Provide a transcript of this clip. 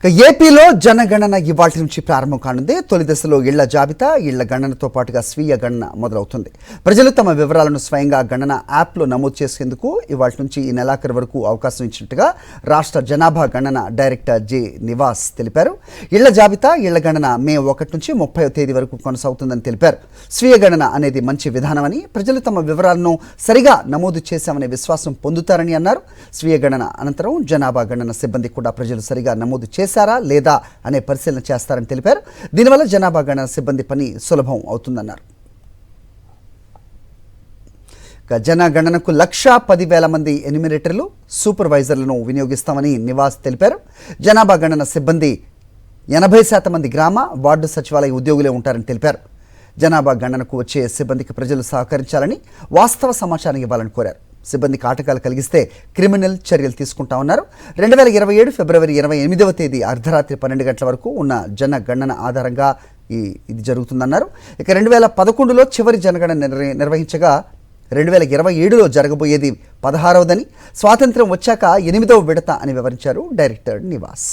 ఏపీలో జనగణన ఇవాల్టి నుంచి ప్రారంభం కానుంది. తొలి దశలో ఇళ్ల జాబితా, ఇళ్ల గణనతో పాటుగా స్వీయ గణన మొదలవుతుంది. ప్రజలు తమ వివరాలను స్వయంగా గణన యాప్లో నమోదు చేసేందుకు ఇవాల్టి నుంచి ఈ నెలాఖరు వరకు అవకాశం ఇచ్చినట్టుగా రాష్ట్ర జనాభా గణన డైరెక్టర్ జె. నివాస్ తెలిపారు. ఇళ్ల జాబితా, ఇళ్ల గణన మే 1 నుంచి 30వ తేదీ వరకు కొనసాగుతుందని తెలిపారు. స్వీయ గణన అనేది మంచి విధానమని, ప్రజలు తమ వివరాలను సరిగా నమోదు చేశామనే విశ్వాసం పొందుతారని అన్నారు. స్వీయ గణన అనంతరం జనాభా గణన సిబ్బంది కూడా ప్రజలు సరిగా నమోదు చేశారా లేదా అనే పరిశీలన చేస్తారని తెలిపారు. దీనివల్ల జనాభా గణన సిబ్బంది పని సులభం అవుతుందన్నారు. జనగణనకు 1,10,000 మంది ఎన్యూమరేటర్లు, సూపర్వైజర్లను వినియోగిస్తామని నివాస్ తెలిపారు. జనాభా గణన సిబ్బంది 80% మంది గ్రామ, వార్డు సచివాలయ ఉద్యోగులే ఉంటారని తెలిపారు. జనాభా గణనకు వచ్చే సిబ్బందికి ప్రజలు సహకరించాలని, వాస్తవ సమాచారం ఇవ్వాలని కోరారు. సిబ్బందికి ఆటంకాలు కలిగిస్తే క్రిమినల్ చర్యలు తీసుకుంటామన్నారు. 2027 ఫిబ్రవరి 28వ తేదీ అర్ధరాత్రి 12 గంటల వరకు ఉన్న జనగణన ఆధారంగా ఇది జరుగుతుందన్నారు. ఇక 2011లో చివరి జనగణన నిర్వహించగా 2027లో జరగబోయేది 16వదని, స్వాతంత్ర్యం వచ్చాక 8వ విడత అని వివరించారు డైరెక్టర్ నివాస్.